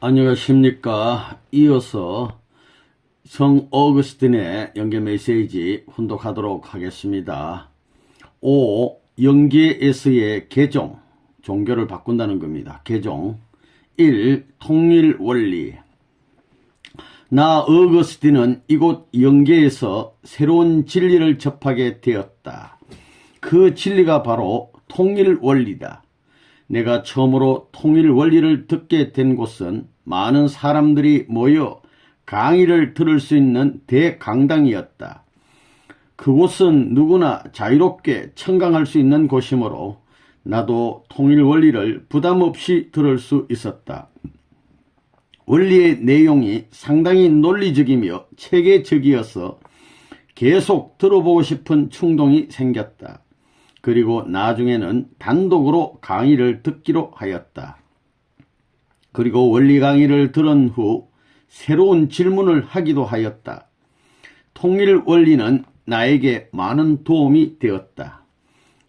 안녕하십니까. 이어서 성 어거스틴의 연계 메시지 훈독하도록 하겠습니다. 5. 영계에서의 개종, 종교를 바꾼다는 겁니다. 개종. 1. 통일 원리. 나 어거스틴은 이곳 영계에서 새로운 진리를 접하게 되었다. 그 진리가 바로 통일 원리다. 내가 처음으로 통일 원리를 듣게 된 곳은 많은 사람들이 모여 강의를 들을 수 있는 대강당이었다. 그곳은 누구나 자유롭게 청강할 수 있는 곳이므로 나도 통일 원리를 부담 없이 들을 수 있었다. 원리의 내용이 상당히 논리적이며 체계적이어서 계속 들어보고 싶은 충동이 생겼다. 그리고 나중에는 단독으로 강의를 듣기로 하였다. 그리고 원리 강의를 들은 후 새로운 질문을 하기도 하였다. 통일 원리는 나에게 많은 도움이 되었다.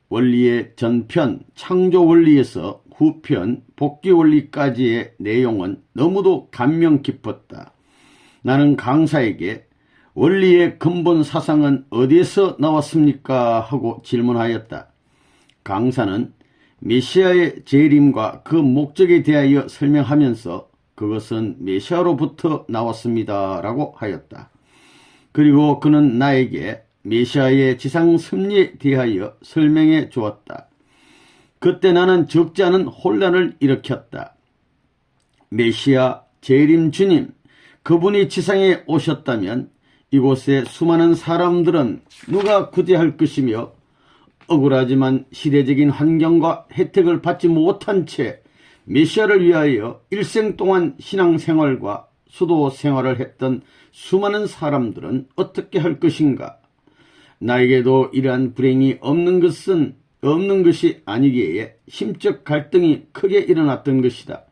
원리의 전편 창조 원리에서 후편 복귀 원리까지의 내용은 너무도 감명 깊었다. 나는 강사에게 원리의 근본 사상은 어디에서 나왔습니까? 하고 질문하였다. 강사는 메시아의 재림과 그 목적에 대하여 설명하면서 그것은 메시아로부터 나왔습니다. 라고 하였다. 그리고 그는 나에게 메시아의 지상 섭리에 대하여 설명해 주었다. 그때 나는 적지 않은 혼란을 일으켰다. 메시아 재림 주님, 그분이 지상에 오셨다면 이곳에 수많은 사람들은 누가 구제할 것이며 억울하지만 시대적인 환경과 혜택을 받지 못한 채 메시아를 위하여 일생 동안 신앙생활과 수도 생활을 했던 수많은 사람들은 어떻게 할 것인가? 나에게도 이러한 불행이 없는 것이 아니기에 심적 갈등이 크게 일어났던 것이다.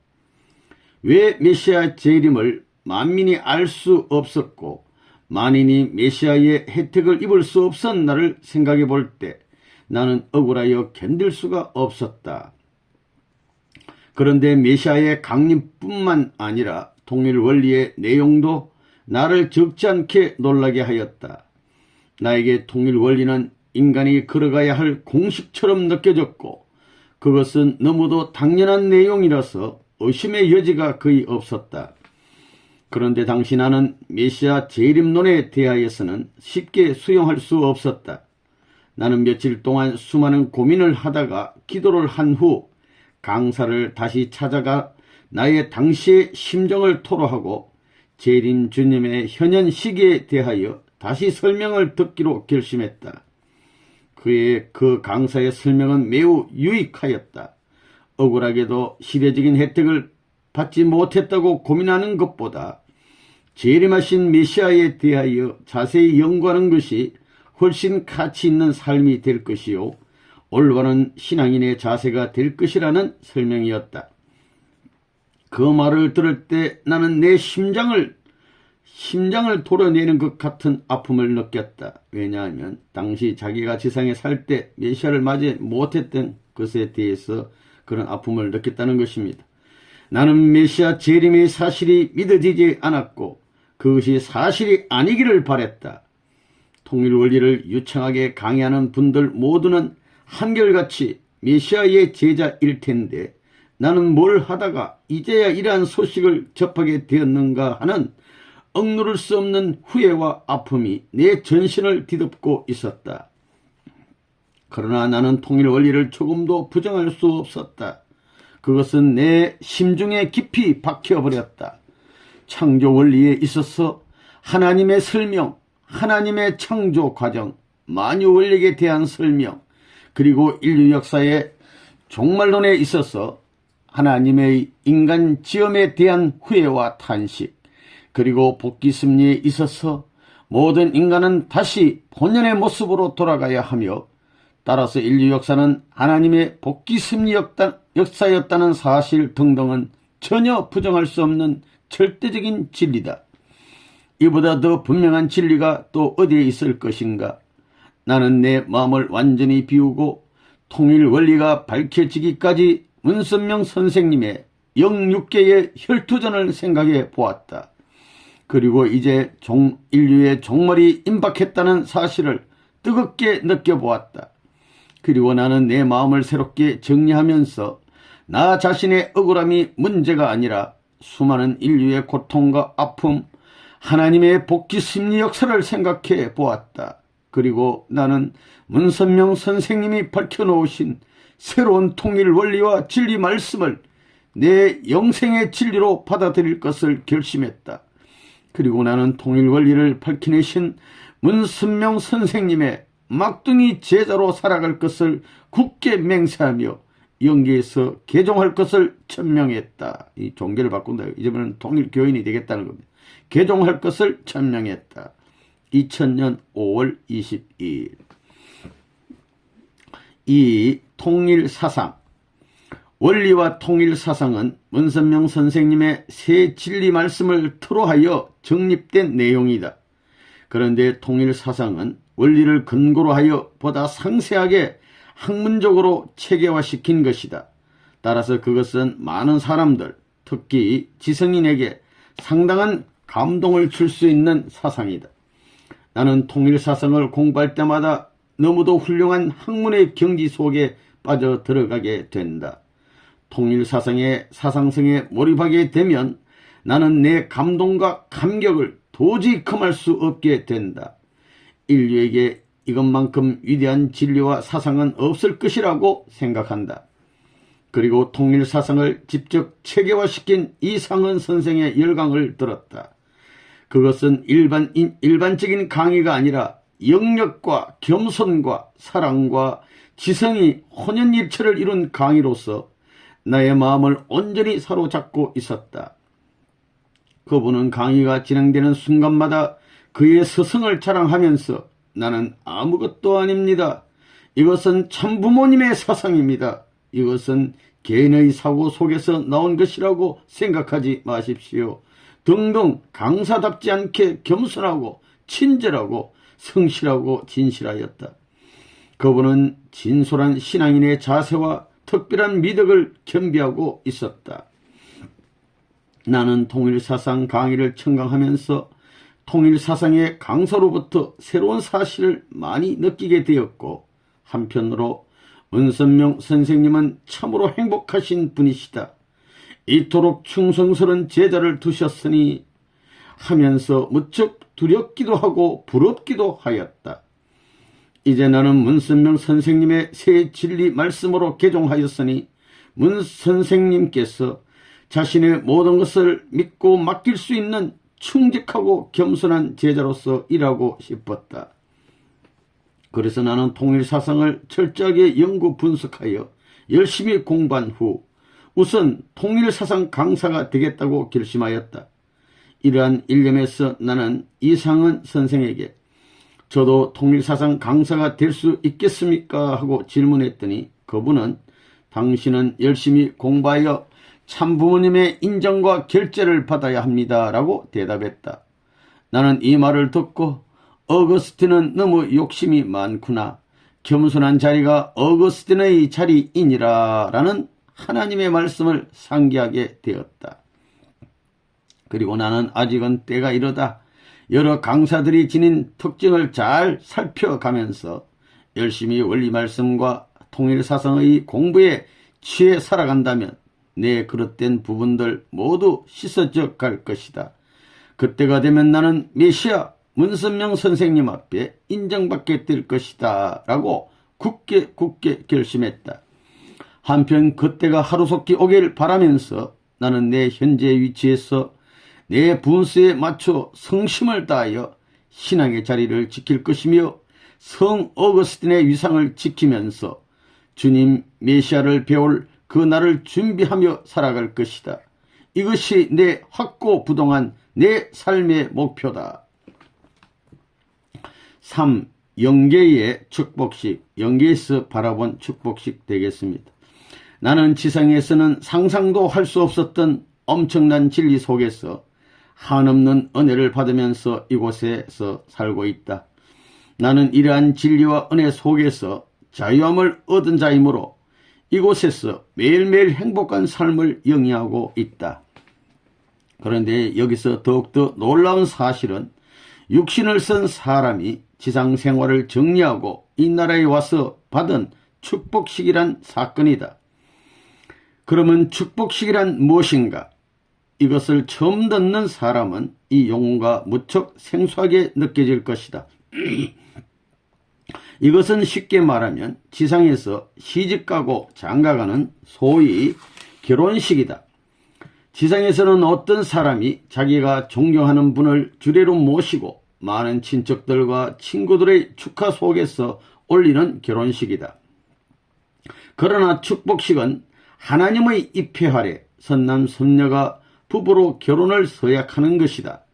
왜 메시아 재림을 만민이 알 수 없었고 만인이 메시아의 혜택을 입을 수 없었나를 생각해 볼 때 나는 억울하여 견딜 수가 없었다. 그런데 메시아의 강림뿐만 아니라 통일 원리의 내용도 나를 적지 않게 놀라게 하였다. 나에게 통일 원리는 인간이 걸어가야 할 공식처럼 느껴졌고 그것은 너무도 당연한 내용이라서 의심의 여지가 거의 없었다. 그런데 당시 나는 메시아 재림론에 대하여서는 쉽게 수용할 수 없었다. 나는 며칠 동안 수많은 고민을 하다가 기도를 한 후 강사를 다시 찾아가 나의 당시의 심정을 토로하고 재림 주님의 현현 시기에 대하여 다시 설명을 듣기로 결심했다. 그 강사의 설명은 매우 유익하였다. 억울하게도 시대적인 혜택을 받지 못했다고 고민하는 것보다 재림하신 메시아에 대하여 자세히 연구하는 것이 훨씬 가치 있는 삶이 될 것이요 올바른 신앙인의 자세가 될 것이라는 설명이었다. 그 말을 들을 때 나는 내 심장을 도려내는 것 같은 아픔을 느꼈다. 왜냐하면 당시 자기가 지상에 살 때 메시아를 맞이 못했던 것에 대해서 그런 아픔을 느꼈다는 것입니다. 나는 메시아 재림의 사실이 믿어지지 않았고 그것이 사실이 아니기를 바랬다. 통일 원리를 유창하게 강의하는 분들 모두는 한결같이 메시아의 제자일 텐데 나는 뭘 하다가 이제야 이러한 소식을 접하게 되었는가 하는 억누를 수 없는 후회와 아픔이 내 전신을 뒤덮고 있었다. 그러나 나는 통일 원리를 조금도 부정할 수 없었다. 그것은 내 심중에 깊이 박혀버렸다. 창조 원리에 있어서 하나님의 설명, 하나님의 창조 과정, 만유 원리에 대한 설명, 그리고 인류 역사의 종말론에 있어서 하나님의 인간 지음에 대한 후회와 탄식, 그리고 복귀 섭리에 있어서 모든 인간은 다시 본연의 모습으로 돌아가야 하며 따라서 인류 역사는 하나님의 복귀 섭리 역사였다는 사실 등등은 전혀 부정할 수 없는 절대적인 진리다. 이보다 더 분명한 진리가 또 어디에 있을 것인가? 나는 내 마음을 완전히 비우고 통일 원리가 밝혀지기까지 문선명 선생님의 영육계의 혈투전을 생각해 보았다. 그리고 이제 인류의 종말이 임박했다는 사실을 뜨겁게 느껴보았다. 그리고 나는 내 마음을 새롭게 정리하면서 나 자신의 억울함이 문제가 아니라 수많은 인류의 고통과 아픔, 하나님의 복귀 심리 역사를 생각해 보았다. 그리고 나는 문선명 선생님이 밝혀놓으신 새로운 통일 원리와 진리 말씀을 내 영생의 진리로 받아들일 것을 결심했다. 그리고 나는 통일 원리를 밝혀내신 문선명 선생님의 막둥이 제자로 살아갈 것을 굳게 맹세하며 영계에서 개종할 것을 천명했다. 이 종교를 바꾼다. 이제는 통일 교인이 되겠다는 겁니다. 개종할 것을 천명했다. 2000년 5월 22일. 이 통일사상, 원리와 통일사상은 문선명 선생님의 새 진리 말씀을 토로하여 정립된 내용이다. 그런데 통일사상은 원리를 근거로 하여 보다 상세하게 학문적으로 체계화시킨 것이다. 따라서 그것은 많은 사람들, 특히 지성인에게 상당한 감동을 줄 수 있는 사상이다. 나는 통일사상을 공부할 때마다 너무도 훌륭한 학문의 경지 속에 빠져 들어가게 된다. 통일사상의 사상성에 몰입하게 되면 나는 내 감동과 감격을 도저히 금할 수 없게 된다. 인류에게 이것만큼 위대한 진리와 사상은 없을 것이라고 생각한다. 그리고 통일사상을 직접 체계화시킨 이상은 선생의 열강을 들었다. 그것은 일반적인 강의가 아니라 영력과 겸손과 사랑과 지성이 혼연일체를 이룬 강의로서 나의 마음을 온전히 사로잡고 있었다. 그분은 강의가 진행되는 순간마다 그의 스승을 자랑하면서 나는 아무것도 아닙니다. 이것은 참부모님의 사상입니다. 이것은 개인의 사고 속에서 나온 것이라고 생각하지 마십시오. 등등 강사답지 않게 겸손하고 친절하고 성실하고 진실하였다. 그분은 진솔한 신앙인의 자세와 특별한 미덕을 겸비하고 있었다. 나는 통일사상 강의를 청강하면서 통일사상의 강사로부터 새로운 사실을 많이 느끼게 되었고, 한편으로 문선명 선생님은 참으로 행복하신 분이시다. 이토록 충성스러운 제자를 두셨으니 하면서 무척 두렵기도 하고 부럽기도 하였다. 이제 나는 문선명 선생님의 새 진리 말씀으로 개종하였으니 문 선생님께서 자신의 모든 것을 믿고 맡길 수 있는 충직하고 겸손한 제자로서 일하고 싶었다. 그래서 나는 통일사상을 철저하게 연구 분석하여 열심히 공부한 후 우선 통일사상 강사가 되겠다고 결심하였다. 이러한 일념에서 나는 이상은 선생에게 저도 통일사상 강사가 될 수 있겠습니까? 하고 질문했더니 그분은 당신은 열심히 공부하여 참부모님의 인정과 결재를 받아야 합니다. 라고 대답했다. 나는 이 말을 듣고 어거스틴은 너무 욕심이 많구나. 겸손한 자리가 어거스틴의 자리이니라 라는 하나님의 말씀을 상기하게 되었다. 그리고 나는 아직은 때가 이르다 여러 강사들이 지닌 특징을 잘 살펴가면서 열심히 원리 말씀과 통일사상의 공부에 취해 살아간다면 내 그릇된 부분들 모두 씻어져 갈 것이다. 그때가 되면 나는 메시아 문선명 선생님 앞에 인정받게 될 것이다 라고 굳게 결심했다. 한편 그때가 하루속히 오길 바라면서 나는 내 현재 위치에서 내 분수에 맞춰 성심을 다하여 신앙의 자리를 지킬 것이며 성 어거스틴의 위상을 지키면서 주님 메시아를 배울 그 날을 준비하며 살아갈 것이다. 이것이 내 확고부동한 내 삶의 목표다. 3. 영계의 축복식, 영계에서 바라본 축복식 되겠습니다. 나는 지상에서는 상상도 할 수 없었던 엄청난 진리 속에서 한없는 은혜를 받으면서 이곳에서 살고 있다. 나는 이러한 진리와 은혜 속에서 자유함을 얻은 자이므로 이곳에서 매일매일 행복한 삶을 영위하고 있다. 그런데 여기서 더욱더 놀라운 사실은 육신을 쓴 사람이 지상 생활을 정리하고 이 나라에 와서 받은 축복식이란 사건이다. 그러면 축복식이란 무엇인가? 이것을 처음 듣는 사람은 이 용어가 무척 생소하게 느껴질 것이다. 이것은 쉽게 말하면 지상에서 시집가고 장가가는 소위 결혼식이다. 지상에서는 어떤 사람이 자기가 존경하는 분을 주례로 모시고 많은 친척들과 친구들의 축하 속에서 올리는 결혼식이다. 그러나 축복식은 하나님의 입회 아래 선남 선녀가 부부로 결혼을 서약하는 것이다.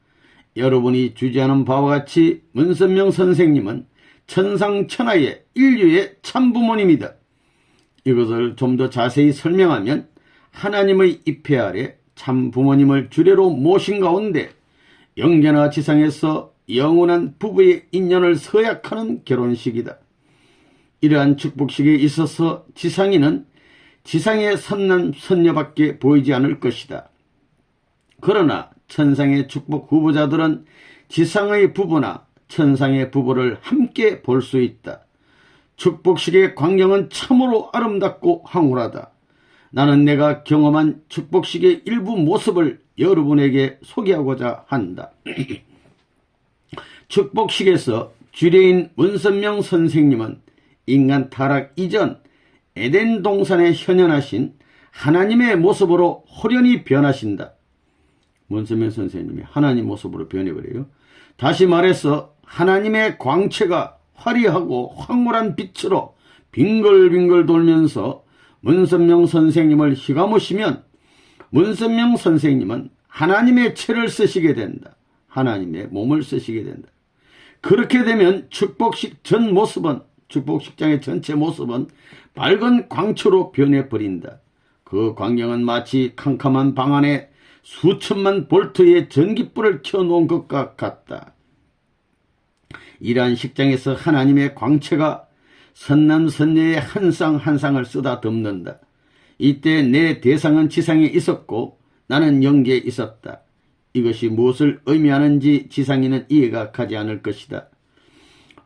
여러분이 주제하는 바와 같이 문선명 선생님은 천상천하의 인류의 참부모님이다. 이것을 좀 더 자세히 설명하면 하나님의 입회 아래 참부모님을 주례로 모신 가운데 영계나 지상에서 영원한 부부의 인연을 서약하는 결혼식이다. 이러한 축복식에 있어서 지상인은 지상의 선남 선녀밖에 보이지 않을 것이다. 그러나 천상의 축복 후보자들은 지상의 부부나 천상의 부부를 함께 볼 수 있다. 축복식의 광경은 참으로 아름답고 황홀하다. 나는 내가 경험한 축복식의 일부 모습을 여러분에게 소개하고자 한다. 축복식에서 주례인 문선명 선생님은 인간 타락 이전 에덴 동산에 현현하신 하나님의 모습으로 호련히 변하신다. 문선명 선생님이 하나님 모습으로 변해버려요. 다시 말해서 하나님의 광채가 화려하고 황홀한 빛으로 빙글빙글 돌면서 문선명 선생님을 휘감으시면 문선명 선생님은 하나님의 채를 쓰시게 된다. 하나님의 몸을 쓰시게 된다. 그렇게 되면 축복식 전 모습은, 축복식장의 전체 모습은 밝은 광초로 변해버린다. 그 광경은 마치 캄캄한 방 안에 수천만 볼트의 전기불을 켜놓은 것과 같다. 이러한 식장에서 하나님의 광채가 선남 선녀의 한 쌍 한 쌍을 쓰다 덮는다. 이때 내 대상은 지상에 있었고 나는 영계에 있었다. 이것이 무엇을 의미하는지 지상인은 이해가 가지 않을 것이다.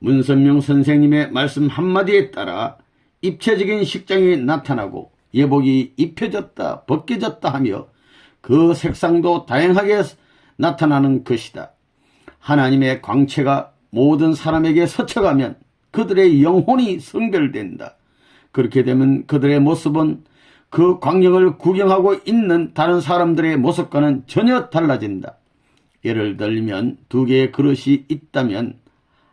문선명 선생님의 말씀 한마디에 따라 입체적인 식장이 나타나고 예복이 입혀졌다 벗겨졌다 하며 그 색상도 다양하게 나타나는 것이다. 하나님의 광채가 모든 사람에게 스쳐가면 그들의 영혼이 성별된다. 그렇게 되면 그들의 모습은 그 광경을 구경하고 있는 다른 사람들의 모습과는 전혀 달라진다. 예를 들면 두 개의 그릇이 있다면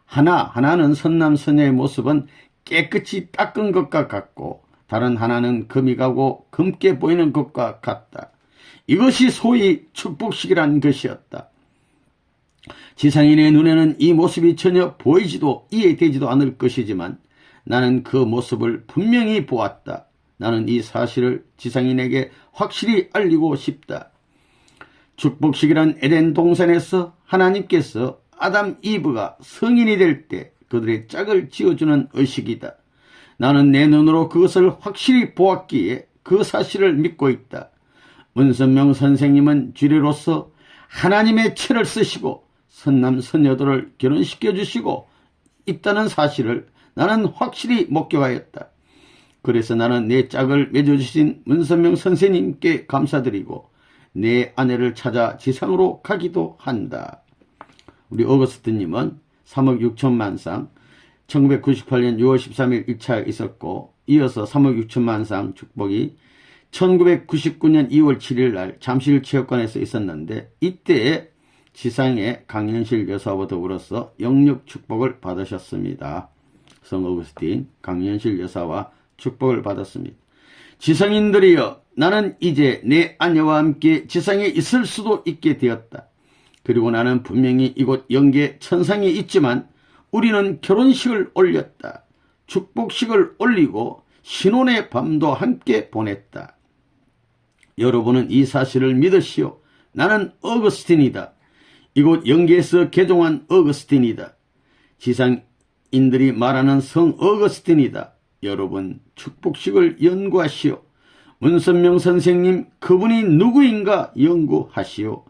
하나는 선남 선녀의 모습은 깨끗이 닦은 것과 같고 다른 하나는 금이 가고 검게 보이는 것과 같다. 이것이 소위 축복식이란 것이었다. 지상인의 눈에는 이 모습이 전혀 보이지도 이해되지도 않을 것이지만 나는 그 모습을 분명히 보았다. 나는 이 사실을 지상인에게 확실히 알리고 싶다. 축복식이란 에덴 동산에서 하나님께서 아담 이브가 성인이 될 때 그들의 짝을 지어주는 의식이다. 나는 내 눈으로 그것을 확실히 보았기에 그 사실을 믿고 있다. 문선명 선생님은 주례로서 하나님의 채를 쓰시고 선남 선녀들을 결혼시켜 주시고 있다는 사실을 나는 확실히 목격하였다. 그래서 나는 내 짝을 맺어주신 문선명 선생님께 감사드리고 내 아내를 찾아 지상으로 가기도 한다. 우리 어거스트님은 3억 6천만 쌍 1998년 6월 13일 1차 있었고 이어서 3억 6천만 쌍 축복이 1999년 2월 7일 날 잠실 체육관에서 있었는데 이때에 지상의 강현실 여사와 더불어서 영육 축복을 받으셨습니다. 성 어거스틴 강현실 여사와 축복을 받았습니다. 지상인들이여, 나는 이제 내 아내와 함께 지상에 있을 수도 있게 되었다. 그리고 나는 분명히 이곳 영계 천상에 있지만 우리는 결혼식을 올렸다. 축복식을 올리고 신혼의 밤도 함께 보냈다. 여러분은 이 사실을 믿으시오. 나는 어거스틴이다. 이곳 영계에서 개종한 어거스틴이다. 지상인들이 말하는 성 어거스틴이다. 여러분 축복식을 연구하시오. 문선명 선생님 그분이 누구인가 연구하시오.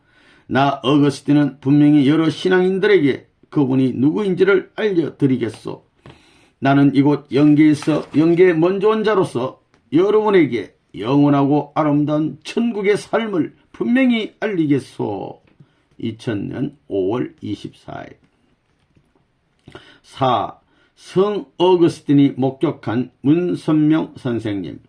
나 어거스틴은 분명히 여러 신앙인들에게 그분이 누구인지를 알려드리겠소. 나는 이곳 영계에서 영계에 먼저 온 자로서 여러분에게 영원하고 아름다운 천국의 삶을 분명히 알리겠소. 2000년 5월 24일 4. 성 어거스틴이 목격한 문선명 선생님.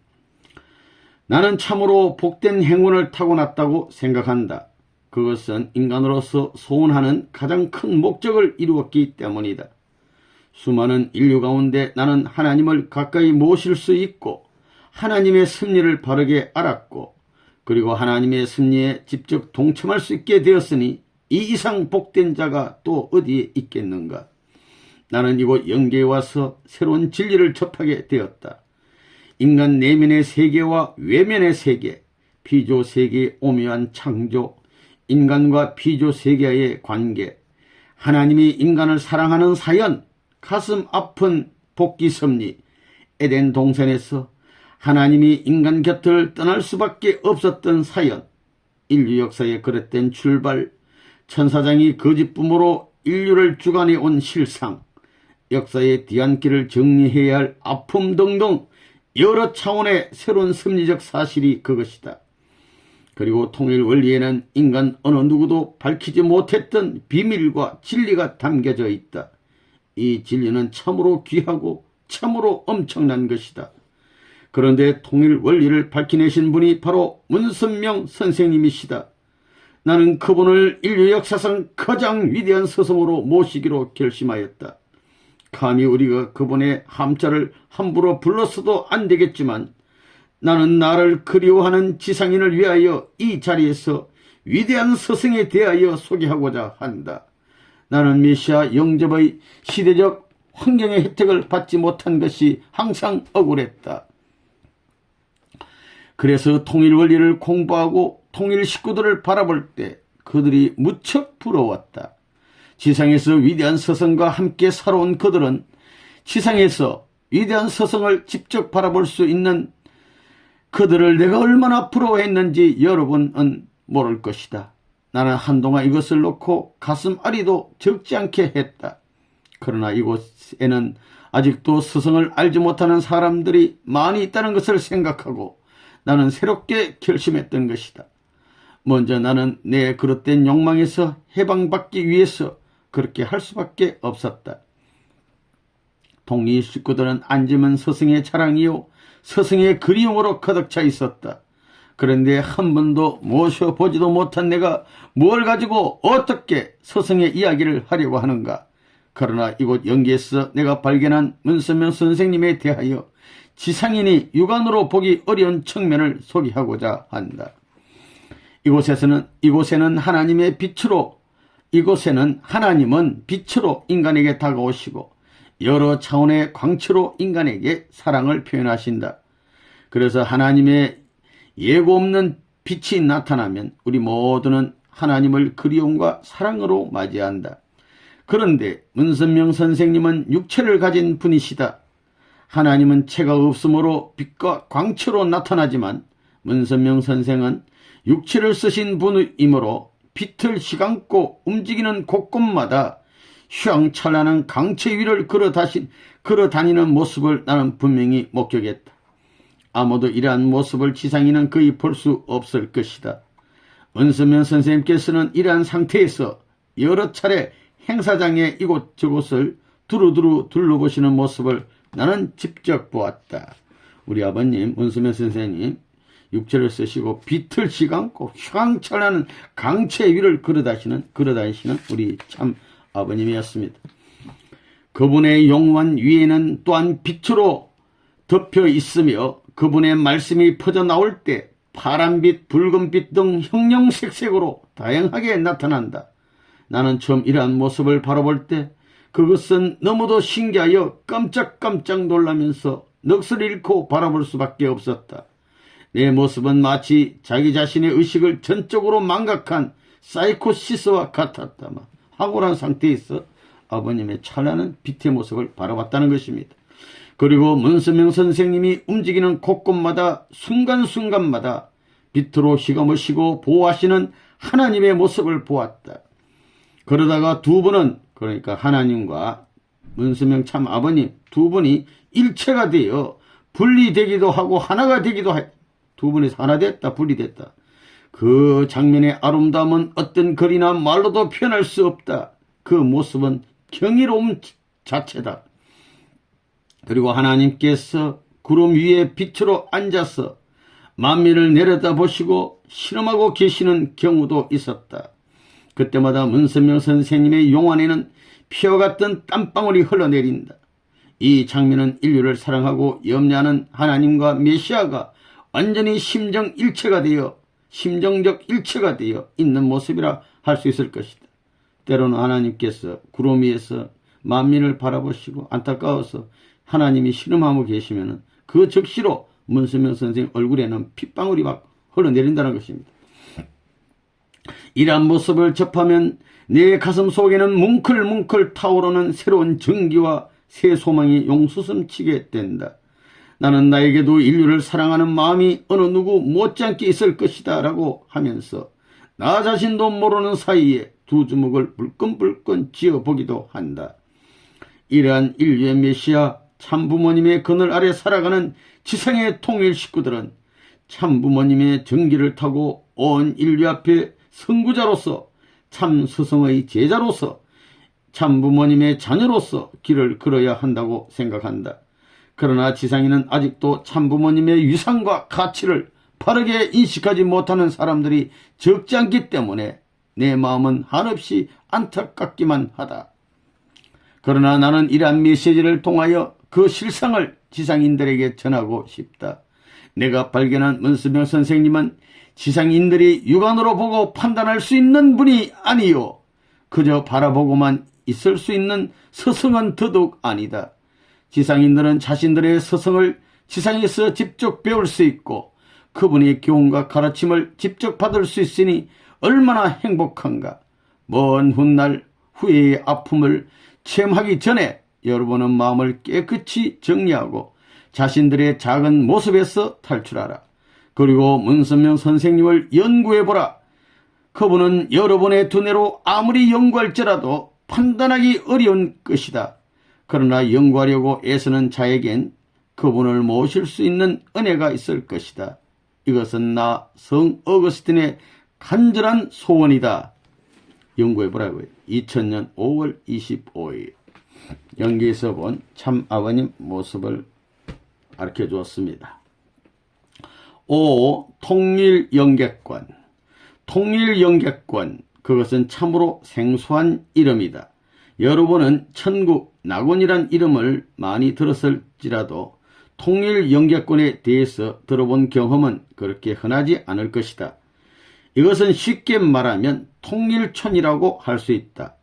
나는 참으로 복된 행운을 타고났다고 생각한다. 그것은 인간으로서 소원하는 가장 큰 목적을 이루었기 때문이다. 수많은 인류 가운데 나는 하나님을 가까이 모실 수 있고 하나님의 섭리를 바르게 알았고 그리고 하나님의 섭리에 직접 동참할 수 있게 되었으니 이 이상 복된 자가 또 어디에 있겠는가. 나는 이곳 영계에 와서 새로운 진리를 접하게 되었다. 인간 내면의 세계와 외면의 세계, 피조 세계의 오묘한 창조, 인간과 피조 세계의 관계, 하나님이 인간을 사랑하는 사연, 가슴 아픈 복귀 섭리, 에덴 동산에서 하나님이 인간 곁을 떠날 수밖에 없었던 사연, 인류 역사의 그릇된 출발, 천사장이 거짓부모로 인류를 주관해 온 실상, 역사의 뒤안길을 정리해야 할 아픔 등등 여러 차원의 새로운 섭리적 사실이 그것이다. 그리고 통일 원리에는 인간 어느 누구도 밝히지 못했던 비밀과 진리가 담겨져 있다. 이 진리는 참으로 귀하고 참으로 엄청난 것이다. 그런데 통일 원리를 밝혀내신 분이 바로 문선명 선생님이시다. 나는 그분을 인류 역사상 가장 위대한 스승으로 모시기로 결심하였다. 감히 우리가 그분의 함자를 함부로 불러서도 안 되겠지만 나는 나를 그리워하는 지상인을 위하여 이 자리에서 위대한 스승에 대하여 소개하고자 한다. 나는 메시아 영접의 시대적 환경의 혜택을 받지 못한 것이 항상 억울했다. 그래서 통일 원리를 공부하고 통일 식구들을 바라볼 때 그들이 무척 부러웠다. 지상에서 위대한 스승과 함께 살아온 그들은 지상에서 위대한 스승을 직접 바라볼 수 있는 그들을 내가 얼마나 부러워했는지 여러분은 모를 것이다. 나는 한동안 이것을 놓고 가슴 아리도 적지 않게 했다. 그러나 이곳에는 아직도 스승을 알지 못하는 사람들이 많이 있다는 것을 생각하고 나는 새롭게 결심했던 것이다. 먼저 나는 내 그릇된 욕망에서 해방받기 위해서 그렇게 할 수밖에 없었다. 동리 식구들은 앉으면 스승의 자랑이요 스승의 그리움으로 가득 차 있었다. 그런데 한 번도 모셔보지도 못한 내가 뭘 가지고 어떻게 스승의 이야기를 하려고 하는가. 그러나 이곳 영계에서 내가 발견한 문선명 선생님에 대하여 지상인이 육안으로 보기 어려운 측면을 소개하고자 한다. 이곳에는 하나님의 빛으로 하나님은 빛으로 인간에게 다가오시고 여러 차원의 광채로 인간에게 사랑을 표현하신다. 그래서 하나님의 예고 없는 빛이 나타나면 우리 모두는 하나님을 그리움과 사랑으로 맞이한다. 그런데 문선명 선생님은 육체를 가진 분이시다. 하나님은 체가 없으므로 빛과 광채로 나타나지만 문선명 선생은 육체를 쓰신 분이므로 빛을 휘감고 움직이는 곳곳마다 휘황찬란한 강체 위를 걸어 다니는 모습을 나는 분명히 목격했다. 아무도 이러한 모습을 지상인은 거의 볼 수 없을 것이다. 문선명 선생님께서는 이러한 상태에서 여러 차례 행사장의 이곳저곳을 두루두루 둘러보시는 모습을 나는 직접 보았다. 우리 아버님 문선명 선생님 육체를 쓰시고 빛을 휘감고 휘황찬란한 강체 위를 걸어 다니시는 우리 참 아버님이었습니다. 그분의 용완 위에는 또한 빛으로 덮여 있으며 그분의 말씀이 퍼져나올 때 파란빛, 붉은빛 등 형형색색으로 다양하게 나타난다. 나는 처음 이러한 모습을 바라볼 때 그것은 너무도 신기하여 깜짝깜짝 놀라면서 넋을 잃고 바라볼 수밖에 없었다. 내 모습은 마치 자기 자신의 의식을 전적으로 망각한 사이코시스와 같았다. 황홀한 상태에서 아버님의 찬란한 빛의 모습을 바라봤다는 것입니다. 그리고 문선명 선생님이 움직이는 곳곳마다 순간순간마다 빛으로 휘감으시고 보호하시는 하나님의 모습을 보았다. 그러다가 두 분은, 그러니까 하나님과 문선명 참 아버님 두 분이 일체가 되어 분리되기도 하고 하나가 되기도 하. 두 분이서 하나 됐다, 분리됐다. 그 장면의 아름다움은 어떤 글이나 말로도 표현할 수 없다. 그 모습은 경이로움 자체다. 그리고 하나님께서 구름 위에 빛으로 앉아서 만민을 내려다보시고 실험하고 계시는 경우도 있었다. 그때마다 문선명 선생님의 용안에는 피와 같은 땀방울이 흘러내린다. 이 장면은 인류를 사랑하고 염려하는 하나님과 메시아가 완전히 심정적 일체가 되어 있는 모습이라 할 수 있을 것이다. 때로는 하나님께서 구름 위에서 만민을 바라보시고 안타까워서 하나님이 신음하고 계시면 그 즉시로 문선명 선생 얼굴에는 핏방울이 막 흘러내린다는 것입니다. 이러한 모습을 접하면 내 가슴 속에는 뭉클뭉클 타오르는 새로운 정기와 새 소망이 용수섬치게 된다. 나는 나에게도 인류를 사랑하는 마음이 어느 누구 못지않게 있을 것이다 라고 하면서 나 자신도 모르는 사이에 두 주먹을 불끈불끈 쥐어보기도 한다. 이러한 인류의 메시아 참부모님의 그늘 아래 살아가는 지상의 통일 식구들은 참부모님의 정기를 타고 온 인류 앞에 선구자로서 참 스승의 제자로서 참부모님의 자녀로서 길을 걸어야 한다고 생각한다. 그러나 지상에는 아직도 참부모님의 위상과 가치를 바르게 인식하지 못하는 사람들이 적지 않기 때문에 내 마음은 한없이 안타깝기만 하다. 그러나 나는 이러한 메시지를 통하여 그 실상을 지상인들에게 전하고 싶다. 내가 발견한 문선명 선생님은 지상인들이 육안으로 보고 판단할 수 있는 분이 아니요, 그저 바라보고만 있을 수 있는 스승은 더더욱 아니다. 지상인들은 자신들의 스승을 지상에서 직접 배울 수 있고 그분의 교훈과 가르침을 직접 받을 수 있으니 얼마나 행복한가. 먼 훗날 후회의 아픔을 체험하기 전에 여러분은 마음을 깨끗이 정리하고 자신들의 작은 모습에서 탈출하라. 그리고 문선명 선생님을 연구해보라. 그분은 여러분의 두뇌로 아무리 연구할지라도 판단하기 어려운 것이다. 그러나 연구하려고 애쓰는 자에겐 그분을 모실 수 있는 은혜가 있을 것이다. 이것은 나 성 어거스틴의 간절한 소원이다. 연구해보라고요. 2000년 5월 25일 연기에서 본 참 아버님 모습을 가르쳐 주었습니다. 5. 통일영계권. 통일영계권, 그것은 참으로 생소한 이름이다. 여러분은 천국, 낙원이란 이름을 많이 들었을지라도 통일영계권에 대해서 들어본 경험은 그렇게 흔하지 않을 것이다. 이것은 쉽게 말하면 통일촌이라고 할 수 있다.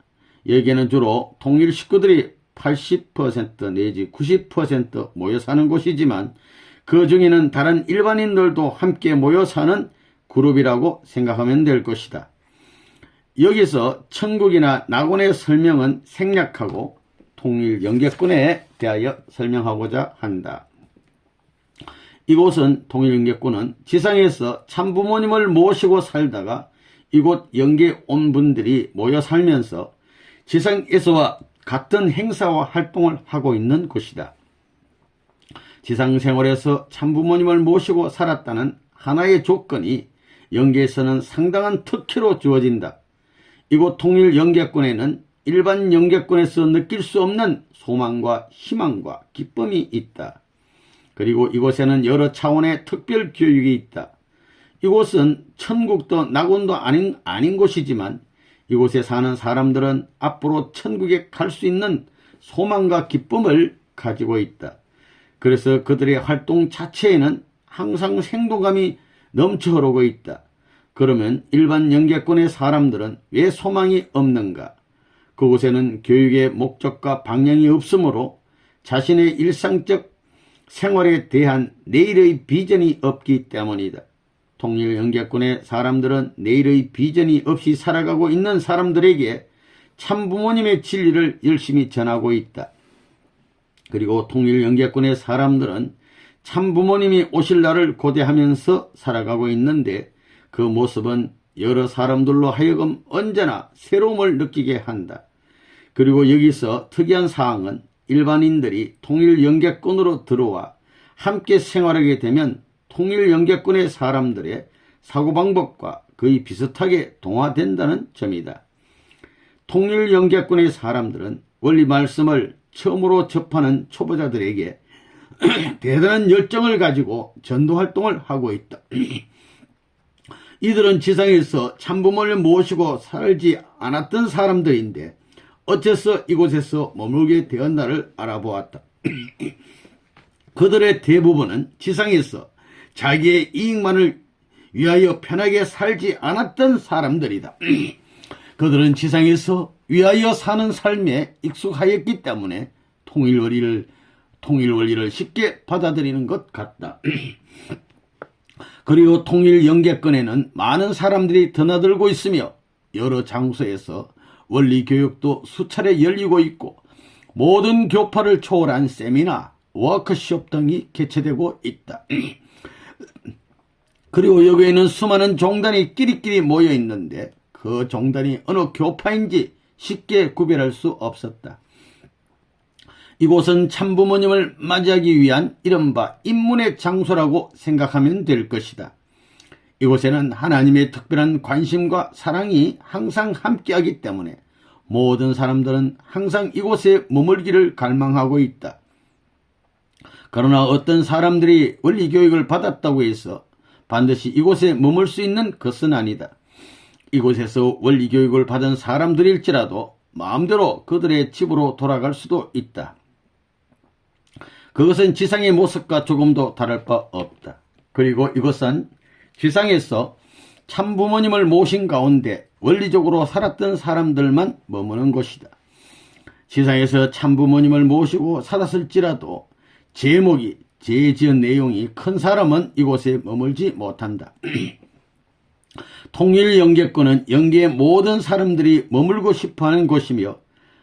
여기에는 주로 통일 식구들이 80% 내지 90% 모여 사는 곳이지만 그 중에는 다른 일반인들도 함께 모여 사는 그룹이라고 생각하면 될 것이다. 여기서 천국이나 낙원의 설명은 생략하고 통일영계권에 대하여 설명하고자 한다. 이곳은 통일영계권은 지상에서 참부모님을 모시고 살다가 이곳 영계에 온 분들이 모여 살면서 지상에서와 같은 행사와 활동을 하고 있는 곳이다. 지상생활에서 참부모님을 모시고 살았다는 하나의 조건이 영계에서는 상당한 특혜로 주어진다. 이곳 통일영계권에는 일반 영계권에서 느낄 수 없는 소망과 희망과 기쁨이 있다. 그리고 이곳에는 여러 차원의 특별 교육이 있다. 이곳은 천국도 낙원도 아닌 곳이지만 이곳에 사는 사람들은 앞으로 천국에 갈 수 있는 소망과 기쁨을 가지고 있다. 그래서 그들의 활동 자체에는 항상 생동감이 넘쳐 흐르고 있다. 그러면 일반 영계권의 사람들은 왜 소망이 없는가? 그곳에는 교육의 목적과 방향이 없으므로 자신의 일상적 생활에 대한 내일의 비전이 없기 때문이다. 통일영계권의 사람들은 내일의 비전이 없이 살아가고 있는 사람들에게 참부모님의 진리를 열심히 전하고 있다. 그리고 통일영계권의 사람들은 참부모님이 오실 날을 고대하면서 살아가고 있는데 그 모습은 여러 사람들로 하여금 언제나 새로움을 느끼게 한다. 그리고 여기서 특이한 사항은 일반인들이 통일영계권으로 들어와 함께 생활하게 되면 통일영계권의 사람들의 사고방법과 거의 비슷하게 동화된다는 점이다. 통일영계권의 사람들은 원리 말씀을 처음으로 접하는 초보자들에게 대단한 열정을 가지고 전도활동을 하고 있다. 이들은 지상에서 참부모를 모시고 살지 않았던 사람들인데 어째서 이곳에서 머물게 되었나를 알아보았다. 그들의 대부분은 지상에서 자기의 이익만을 위하여 편하게 살지 않았던 사람들이다. 그들은 지상에서 위하여 사는 삶에 익숙하였기 때문에 통일원리를 쉽게 받아들이는 것 같다. 그리고 통일영계권에는 많은 사람들이 드나들고 있으며 여러 장소에서 원리교육도 수차례 열리고 있고 모든 교파를 초월한 세미나, 워크숍 등이 개최되고 있다. 그리고 여기에는 수많은 종단이 끼리끼리 모여 있는데 그 종단이 어느 교파인지 쉽게 구별할 수 없었다. 이곳은 참부모님을 맞이하기 위한 이른바 입문의 장소라고 생각하면 될 것이다. 이곳에는 하나님의 특별한 관심과 사랑이 항상 함께하기 때문에 모든 사람들은 항상 이곳에 머물기를 갈망하고 있다. 그러나 어떤 사람들이 원리교육을 받았다고 해서 반드시 이곳에 머물 수 있는 것은 아니다. 이곳에서 원리교육을 받은 사람들일지라도 마음대로 그들의 집으로 돌아갈 수도 있다. 그것은 지상의 모습과 조금도 다를 바 없다. 그리고 이것은 지상에서 참부모님을 모신 가운데 원리적으로 살았던 사람들만 머무는 곳이다. 지상에서 참부모님을 모시고 살았을지라도 제목이 지은 내용이 큰 사람은 이곳에 머물지 못한다. 통일영계권은 영계의 모든 사람들이 머물고 싶어하는 곳이며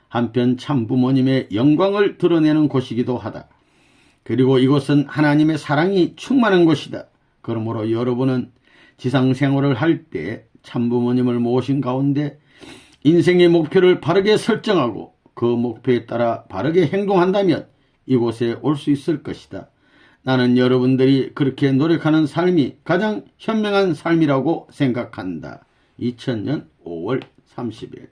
한편 참부모님의 영광을 드러내는 곳이기도 하다. 그리고 이곳은 하나님의 사랑이 충만한 곳이다. 그러므로 여러분은 지상생활을 할 때 참부모님을 모신 가운데 인생의 목표를 바르게 설정하고 그 목표에 따라 바르게 행동한다면 이곳에 올 수 있을 것이다. 나는 여러분들이 그렇게 노력하는 삶이 가장 현명한 삶이라고 생각한다. 2000년 5월 30일.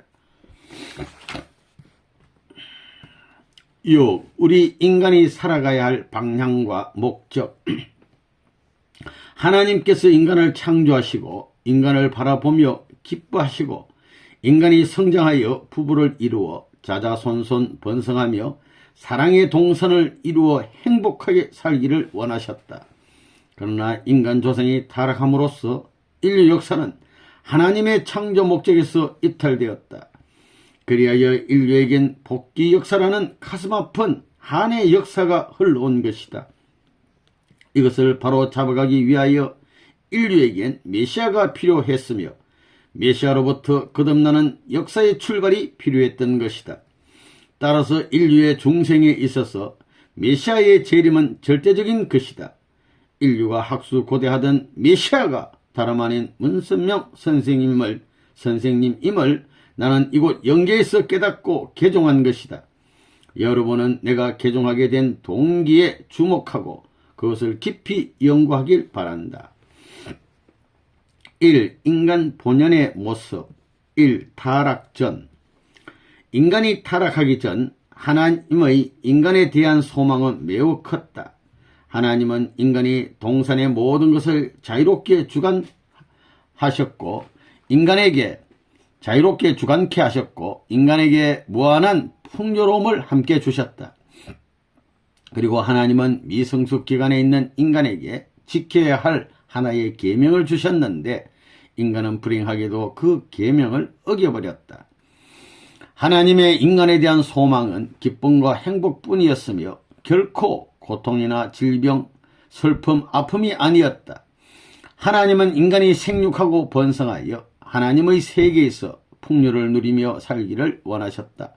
6. 우리 인간이 살아가야 할 방향과 목적. 하나님께서 인간을 창조하시고 인간을 바라보며 기뻐하시고 인간이 성장하여 부부를 이루어 자자손손 번성하며 사랑의 동선을 이루어 행복하게 살기를 원하셨다. 그러나 인간 조상이 타락함으로써 인류 역사는 하나님의 창조 목적에서 이탈되었다. 그리하여 인류에겐 복귀 역사라는 가슴 아픈 한의 역사가 흘러온 것이다. 이것을 바로 잡아가기 위하여 인류에겐 메시아가 필요했으며 메시아로부터 거듭나는 역사의 출발이 필요했던 것이다. 따라서 인류의 중생에 있어서 메시아의 재림은 절대적인 것이다. 인류가 학수고대하던 메시아가 다름 아닌 문선명 선생님임을 나는 이곳 영계에서 깨닫고 개종한 것이다. 여러분은 내가 개종하게 된 동기에 주목하고 그것을 깊이 연구하길 바란다. 1. 인간 본연의 모습. 1. 타락 전. 인간이 타락하기 전 하나님의 인간에 대한 소망은 매우 컸다. 하나님은 인간이 동산의 모든 것을 자유롭게 주관케 하셨고 인간에게 무한한 풍요로움을 함께 주셨다. 그리고 하나님은 미성숙 기간에 있는 인간에게 지켜야 할 하나의 계명을 주셨는데 인간은 불행하게도 그 계명을 어겨버렸다. 하나님의 인간에 대한 소망은 기쁨과 행복뿐이었으며 결코 고통이나 질병, 슬픔, 아픔이 아니었다. 하나님은 인간이 생육하고 번성하여 하나님의 세계에서 풍요를 누리며 살기를 원하셨다.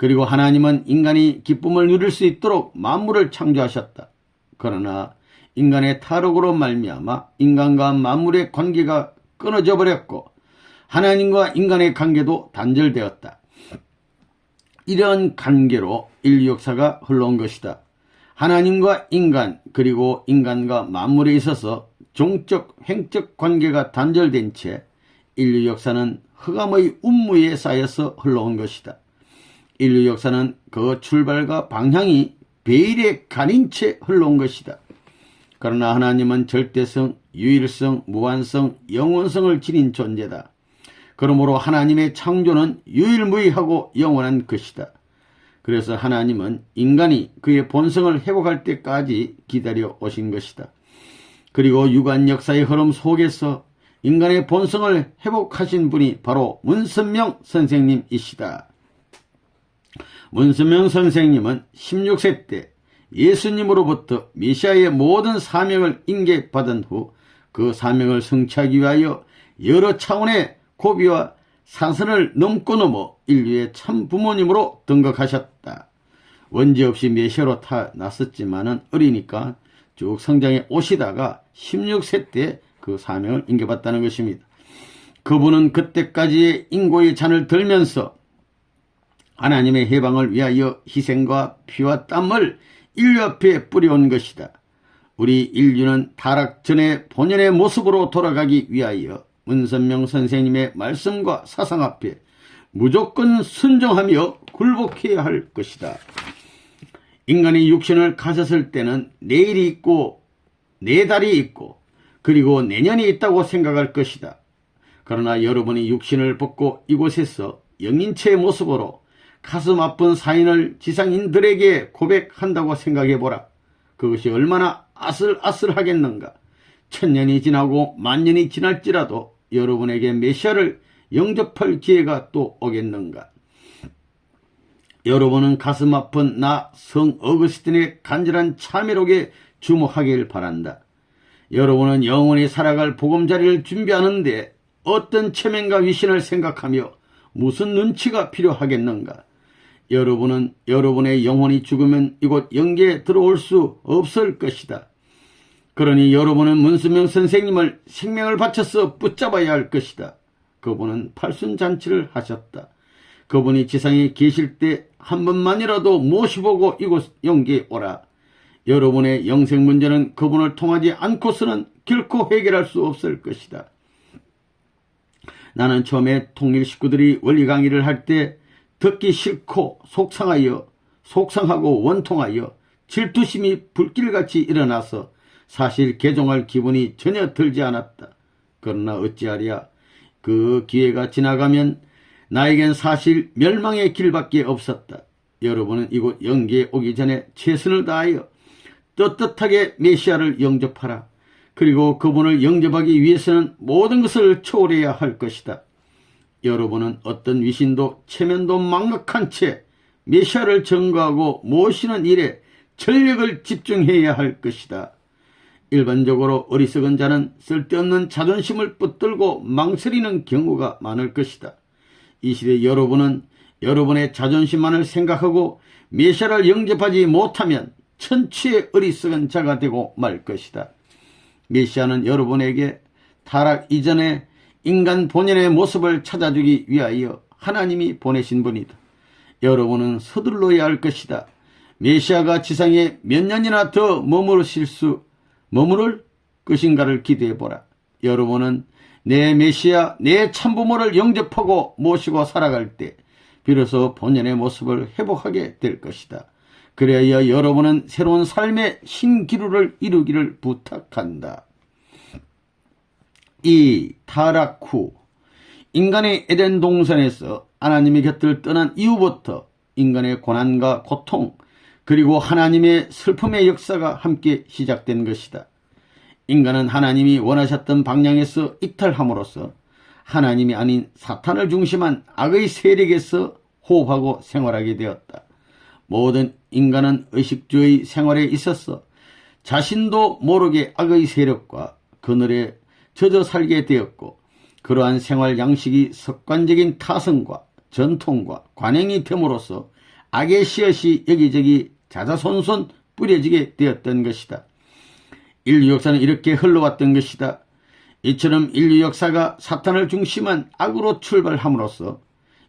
그리고 하나님은 인간이 기쁨을 누릴 수 있도록 만물을 창조하셨다. 그러나 인간의 타락으로 말미암아 인간과 만물의 관계가 끊어져 버렸고 하나님과 인간의 관계도 단절되었다. 이런 관계로 인류 역사가 흘러온 것이다. 하나님과 인간 그리고 인간과 만물에 있어서 종적, 횡적 관계가 단절된 채 인류 역사는 흑암의 운무에 쌓여서 흘러온 것이다. 인류 역사는 그 출발과 방향이 베일에 가린 채 흘러온 것이다. 그러나 하나님은 절대성, 유일성, 무한성, 영원성을 지닌 존재다. 그러므로 하나님의 창조는 유일무이하고 영원한 것이다. 그래서 하나님은 인간이 그의 본성을 회복할 때까지 기다려 오신 것이다. 그리고 유관 역사의 흐름 속에서 인간의 본성을 회복하신 분이 바로 문선명 선생님이시다. 문선명 선생님은 16세 때 예수님으로부터 메시아의 모든 사명을 인계받은 후 그 사명을 성취하기 위하여 여러 차원의 고비와 사선을 넘고 인류의 참 부모님으로 등극하셨다. 원죄 없이 메시아로 타났었지만은 어리니까 쭉 성장해 오시다가 16세 때 그 사명을 인계받다는 것입니다. 그분은 그때까지의 인고의 잔을 들면서 하나님의 해방을 위하여 희생과 피와 땀을 인류 앞에 뿌려온 것이다. 우리 인류는 타락 전의 본연의 모습으로 돌아가기 위하여 문선명 선생님의 말씀과 사상 앞에 무조건 순종하며 굴복해야 할 것이다. 인간이 육신을 가졌을 때는 내일이 있고 내달이 있고 그리고 내년이 있다고 생각할 것이다. 그러나 여러분이 육신을 벗고 이곳에서 영인체의 모습으로 가슴 아픈 사인을 지상인들에게 고백한다고 생각해보라. 그것이 얼마나 아슬아슬하겠는가. 1000년이 지나고 만년이 지날지라도 여러분에게 메시아를 영접할 기회가 또 오겠는가. 여러분은 가슴 아픈 나 성 어거스틴의 간절한 참회록에 주목하길 바란다. 여러분은 영원히 살아갈 보금자리를 준비하는데 어떤 체면과 위신을 생각하며 무슨 눈치가 필요하겠는가. 여러분은 여러분의 영혼이 죽으면 이곳 영계에 들어올 수 없을 것이다. 그러니 여러분은 문수명 선생님을 생명을 바쳐서 붙잡아야 할 것이다. 그분은 팔순잔치를 하셨다. 그분이 지상에 계실 때 한 번만이라도 모시보고 이곳 영계에 오라. 여러분의 영생 문제는 그분을 통하지 않고서는 결코 해결할 수 없을 것이다. 나는 처음에 통일 식구들이 원리 강의를 할 때 듣기 싫고 속상하고 원통하여 질투심이 불길같이 일어나서 사실 개종할 기분이 전혀 들지 않았다. 그러나 어찌하랴. 그 기회가 지나가면 나에겐 사실 멸망의 길밖에 없었다. 여러분은 이곳 영계에 오기 전에 최선을 다하여 떳떳하게 메시아를 영접하라. 그리고 그분을 영접하기 위해서는 모든 것을 초월해야 할 것이다. 여러분은 어떤 위신도 체면도 망각한 채 메시아를 전거하고 모시는 일에 전력을 집중해야 할 것이다. 일반적으로 어리석은 자는 쓸데없는 자존심을 붙들고 망설이는 경우가 많을 것이다. 이 시대 여러분은 여러분의 자존심만을 생각하고 메시아를 영접하지 못하면 천추의 어리석은 자가 되고 말 것이다. 메시아는 여러분에게 타락 이전에 인간 본연의 모습을 찾아주기 위하여 하나님이 보내신 분이다. 여러분은 서둘러야 할 것이다. 메시아가 지상에 몇 년이나 더 머무를 것인가를 기대해보라. 여러분은 내 메시아, 내 참부모를 영접하고 모시고 살아갈 때 비로소 본연의 모습을 회복하게 될 것이다. 그래야 여러분은 새로운 삶의 신기루를 이루기를 부탁한다. 이 타락 후 인간의 에덴 동산에서 하나님의 곁을 떠난 이후부터 인간의 고난과 고통 그리고 하나님의 슬픔의 역사가 함께 시작된 것이다. 인간은 하나님이 원하셨던 방향에서 이탈함으로써 하나님이 아닌 사탄을 중심한 악의 세력에서 호흡하고 생활하게 되었다. 모든 인간은 의식주의 생활에 있어서 자신도 모르게 악의 세력과 그늘에 젖어 살게 되었고 그러한 생활 양식이 습관적인 타성과 전통과 관행이 됨으로써 악의 씨앗이 여기저기 자자손손 뿌려지게 되었던 것이다. 인류 역사는 이렇게 흘러왔던 것이다. 이처럼 인류 역사가 사탄을 중심한 악으로 출발함으로써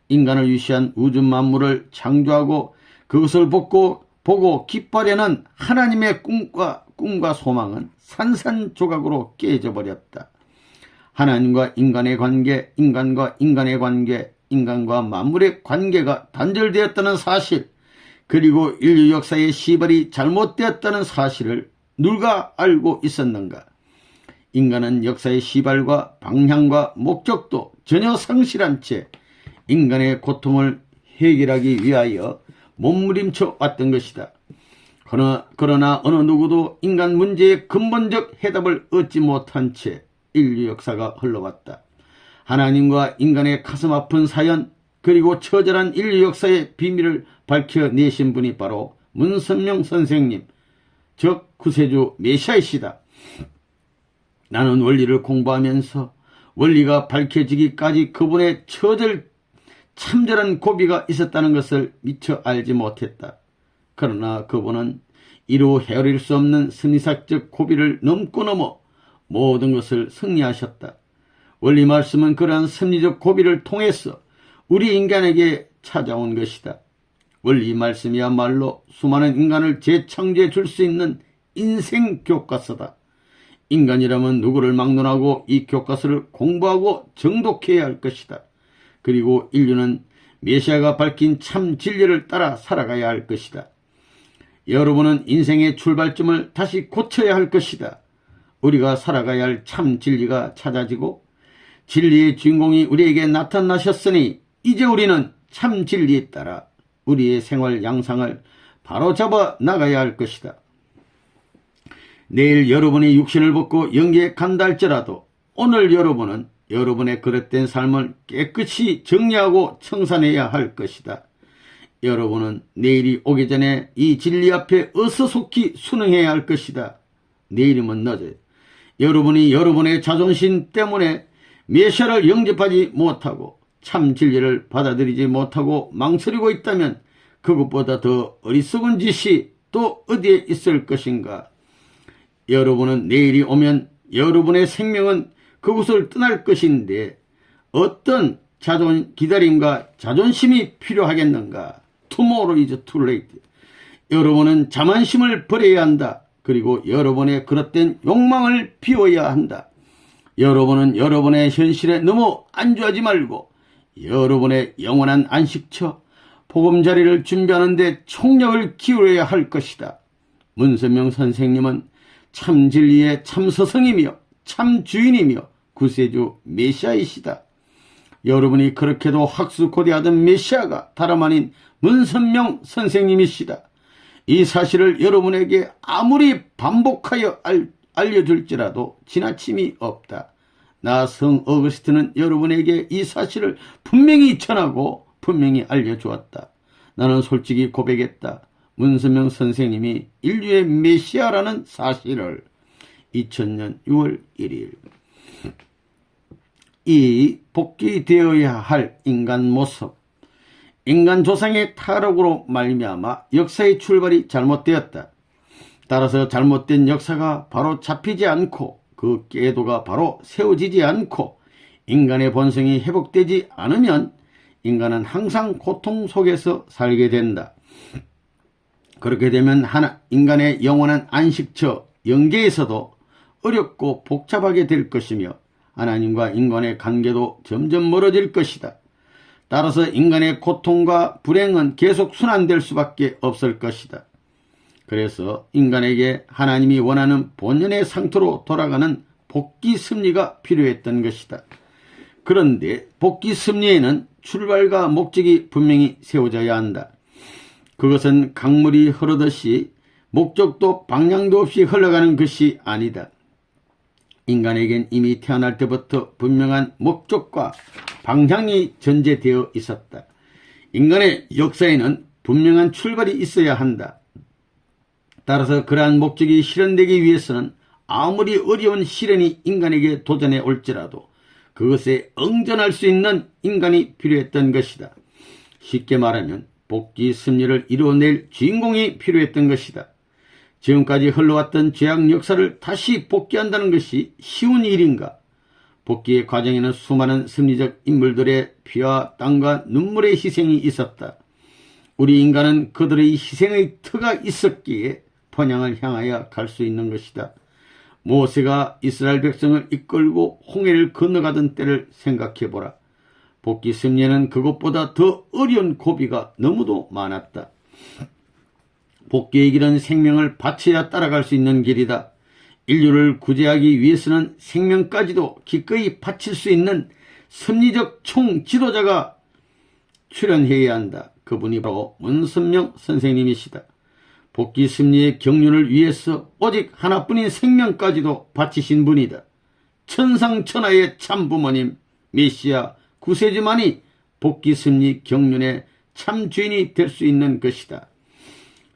인간을 위시한 우주 만물을 창조하고 그것을 보고 기뻐하려는 하나님의 꿈과 소망은 산산조각으로 깨져버렸다. 하나님과 인간의 관계, 인간과 인간의 관계, 인간과 만물의 관계가 단절되었다는 사실, 그리고 인류 역사의 시발이 잘못되었다는 사실을 누가 알고 있었는가? 인간은 역사의 시발과 방향과 목적도 전혀 상실한 채 인간의 고통을 해결하기 위하여 몸부림쳐 왔던 것이다. 그러나 어느 누구도 인간 문제의 근본적 해답을 얻지 못한 채 인류 역사가 흘러왔다. 하나님과 인간의 가슴 아픈 사연, 그리고 처절한 인류 역사의 비밀을 밝혀내신 분이 바로 문선명 선생님, 즉 구세주 메시아이시다. 나는 원리를 공부하면서 원리가 밝혀지기까지 그분의 참절한 고비가 있었다는 것을 미처 알지 못했다. 그러나 그분은 이루 헤아릴 수 없는 심리학적 고비를 넘어 모든 것을 승리하셨다. 원리 말씀은 그러한 심리적 고비를 통해서 우리 인간에게 찾아온 것이다. 원리 말씀이야말로 수많은 인간을 재창조해 줄 수 있는 인생 교과서다. 인간이라면 누구를 막론하고 이 교과서를 공부하고 정독해야 할 것이다. 그리고 인류는 메시아가 밝힌 참 진리를 따라 살아가야 할 것이다. 여러분은 인생의 출발점을 다시 고쳐야 할 것이다. 우리가 살아가야 할 참 진리가 찾아지고 진리의 주인공이 우리에게 나타나셨으니 이제 우리는 참 진리에 따라 우리의 생활 양상을 바로잡아 나가야 할 것이다. 내일 여러분이 육신을 벗고 영계에 간다 할지라도 오늘 여러분은 여러분의 그릇된 삶을 깨끗이 정리하고 청산해야 할 것이다. 여러분은 내일이 오기 전에 이 진리 앞에 어서속히 순응해야 할 것이다. 내일이면 늦어요. 여러분이 여러분의 자존심 때문에 메시아를 영접하지 못하고 참 진리를 받아들이지 못하고 망설이고 있다면 그것보다 더 어리석은 짓이 또 어디에 있을 것인가? 여러분은 내일이 오면 여러분의 생명은 그곳을 떠날 것인데 어떤 기다림과 자존심이 필요하겠는가? Tomorrow is too late. 여러분은 자만심을 버려야 한다. 그리고 여러분의 그릇된 욕망을 비워야 한다. 여러분은 여러분의 현실에 너무 안주하지 말고 여러분의 영원한 안식처, 보금자리를 준비하는 데 총력을 기울여야 할 것이다. 문선명 선생님은 참 진리의 참 스승이며 참 주인이며 구세주 메시아이시다. 여러분이 그렇게도 학수고대하던 메시아가 다름 아닌 문선명 선생님이시다. 이 사실을 여러분에게 아무리 반복하여 알려줄지라도 지나침이 없다. 나 성 어거스틴은 여러분에게 이 사실을 분명히 전하고 분명히 알려주었다. 나는 솔직히 고백했다. 문선명 선생님이 인류의 메시아라는 사실을 2000년 6월 1일 이 복귀되어야 할 인간 모습, 인간 조상의 타락으로 말미암아 역사의 출발이 잘못되었다. 따라서 잘못된 역사가 바로 잡히지 않고 그 궤도가 바로 세워지지 않고 인간의 본성이 회복되지 않으면 인간은 항상 고통 속에서 살게 된다. 그렇게 되면 인간의 영원한 안식처 영계에서도 어렵고 복잡하게 될 것이며 하나님과 인간의 관계도 점점 멀어질 것이다. 따라서 인간의 고통과 불행은 계속 순환될 수밖에 없을 것이다. 그래서 인간에게 하나님이 원하는 본연의 상태로 돌아가는 복귀 섭리가 필요했던 것이다. 그런데 복귀 섭리에는 출발과 목적이 분명히 세워져야 한다. 그것은 강물이 흐르듯이 목적도 방향도 없이 흘러가는 것이 아니다. 인간에겐 이미 태어날 때부터 분명한 목적과 방향이 전제되어 있었다. 인간의 역사에는 분명한 출발이 있어야 한다. 따라서 그러한 목적이 실현되기 위해서는 아무리 어려운 시련이 인간에게 도전해 올지라도 그것에 응전할 수 있는 인간이 필요했던 것이다. 쉽게 말하면 복귀 승리를 이뤄낼 주인공이 필요했던 것이다. 지금까지 흘러왔던 죄악 역사를 다시 복귀한다는 것이 쉬운 일인가? 복귀의 과정에는 수많은 승리적 인물들의 피와 땀과 눈물의 희생이 있었다. 우리 인간은 그들의 희생의 터가 있었기에 번향을 향하여 갈 수 있는 것이다. 모세가 이스라엘 백성을 이끌고 홍해를 건너가던 때를 생각해보라. 복귀 승리는 그것보다 더 어려운 고비가 너무도 많았다. 복귀의 길은 생명을 바쳐야 따라갈 수 있는 길이다. 인류를 구제하기 위해서는 생명까지도 기꺼이 바칠 수 있는 섭리적 총지도자가 출연해야 한다. 그분이 바로 문선명 선생님이시다. 복귀 승리의 경륜을 위해서 오직 하나뿐인 생명까지도 바치신 분이다. 천상천하의 참부모님 메시아 구세주만이 복귀 승리 경륜의 참 주인이 될 수 있는 것이다.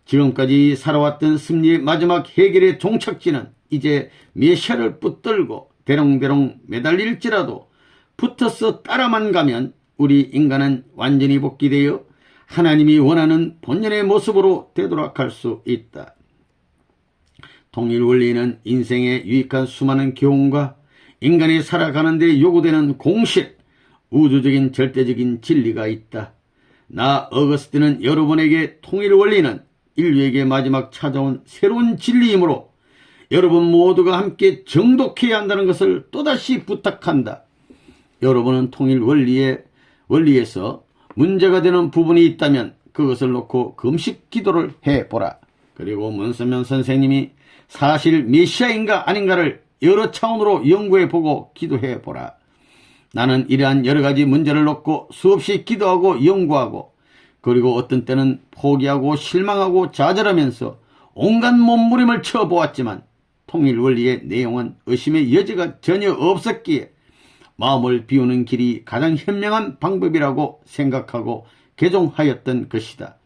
지금까지 살아왔던 승리의 마지막 해결의 종착지는 이제 메시아를 붙들고 대롱대롱 매달릴지라도 붙어서 따라만 가면 우리 인간은 완전히 복귀되어 하나님이 원하는 본연의 모습으로 되돌아갈 수 있다. 통일 원리는 인생에 유익한 수많은 교훈과 인간이 살아가는 데 요구되는 공식, 우주적인 절대적인 진리가 있다. 나 어거스틴은 여러분에게 통일 원리는 인류에게 마지막 찾아온 새로운 진리이므로 여러분 모두가 함께 정독해야 한다는 것을 또다시 부탁한다. 여러분은 통일 원리에서 문제가 되는 부분이 있다면 그것을 놓고 금식 기도를 해보라. 그리고 문선명 선생님이 사실 메시아인가 아닌가를 여러 차원으로 연구해보고 기도해보라. 나는 이러한 여러가지 문제를 놓고 수없이 기도하고 연구하고 그리고 어떤 때는 포기하고 실망하고 좌절하면서 온갖 몸부림을 쳐보았지만 통일 원리의 내용은 의심의 여지가 전혀 없었기에 마음을 비우는 길이 가장 현명한 방법이라고 생각하고 개종하였던 것이다.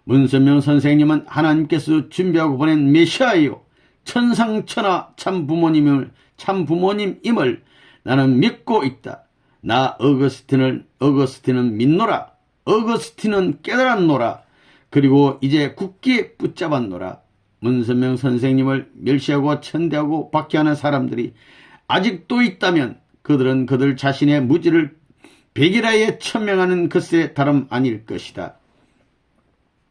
문선명 선생님은 하나님께서 준비하고 보낸 메시아이요 천상천하 참부모님임을 나는 믿고 있다. 나 어거스틴은 믿노라. 어거스틴은 깨달았노라. 그리고 이제 굳게 붙잡았노라. 문선명 선생님을 멸시하고 천대하고 박해하는 사람들이 아직도 있다면 그들은 그들 자신의 무지를 백일하에 천명하는 것에 다름 아닐 것이다.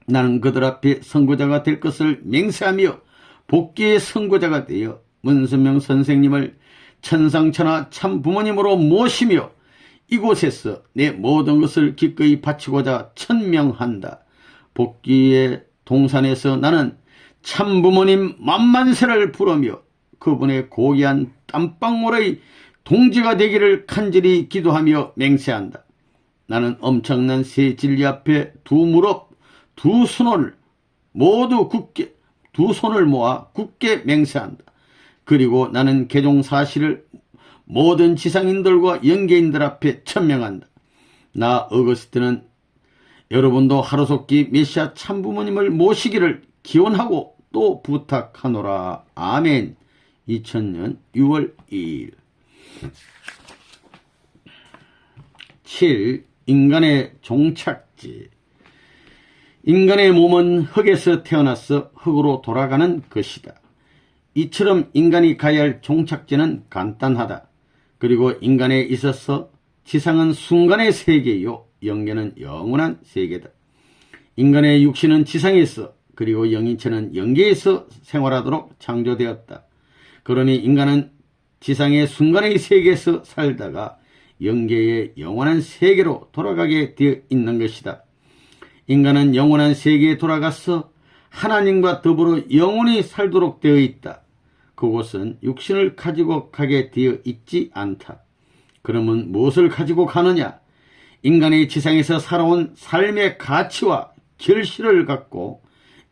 나는 그들 앞에 선고자가 될 것을 맹세하며 복귀의 선고자가 되어 문선명 선생님을 천상천하 참부모님으로 모시며 이곳에서 내 모든 것을 기꺼이 바치고자 천명한다. 복귀의 동산에서 나는 참부모님 만만세를 부르며 그분의 고귀한 땀방울의 동지가 되기를 간절히 기도하며 맹세한다. 나는 엄청난 새 진리 앞에 두 무릎, 두 손을 모아 굳게 맹세한다. 그리고 나는 개종 사실을 모든 지상인들과 영계인들 앞에 천명한다. 나 어거스틴은 여러분도 하루속히 메시아 참부모님을 모시기를 기원하고 또 부탁하노라. 아멘. 2000년 6월 2일 7. 인간의 종착지. 인간의 몸은 흙에서 태어나서 흙으로 돌아가는 것이다. 이처럼 인간이 가야 할 종착지는 간단하다. 그리고 인간에 있어서 지상은 순간의 세계요 영계는 영원한 세계다. 인간의 육신은 지상에서 그리고 영인체는 영계에서 생활하도록 창조되었다. 그러니 인간은 지상의 순간의 세계에서 살다가 영계의 영원한 세계로 돌아가게 되어 있는 것이다. 인간은 영원한 세계에 돌아가서 하나님과 더불어 영원히 살도록 되어 있다. 그곳은 육신을 가지고 가게 되어 있지 않다. 그러면 무엇을 가지고 가느냐? 인간이 지상에서 살아온 삶의 가치와 결실을 갖고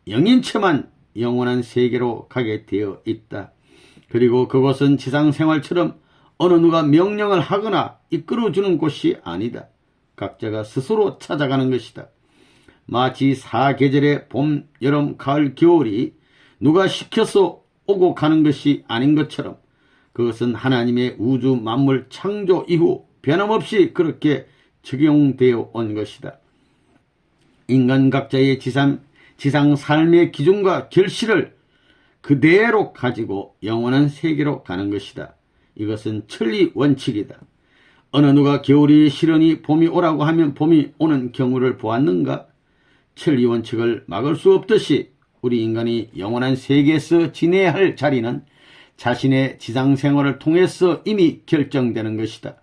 영인체만 영원한 세계로 가게 되어 있다. 그리고 그곳은 지상생활처럼 어느 누가 명령을 하거나 이끌어주는 곳이 아니다. 각자가 스스로 찾아가는 것이다. 마치 사계절의 봄, 여름, 가을, 겨울이 누가 시켜서 오고 가는 것이 아닌 것처럼 그것은 하나님의 우주 만물 창조 이후 변함없이 그렇게 적용되어 온 것이다. 인간 각자의 지상 삶의 기준과 결실을 그대로 가지고 영원한 세계로 가는 것이다. 이것은 천리 원칙이다. 어느 누가 겨울이 싫으니 봄이 오라고 하면 봄이 오는 경우를 보았는가? 천리 원칙을 막을 수 없듯이 우리 인간이 영원한 세계에서 지내야 할 자리는 자신의 지상 생활을 통해서 이미 결정되는 것이다.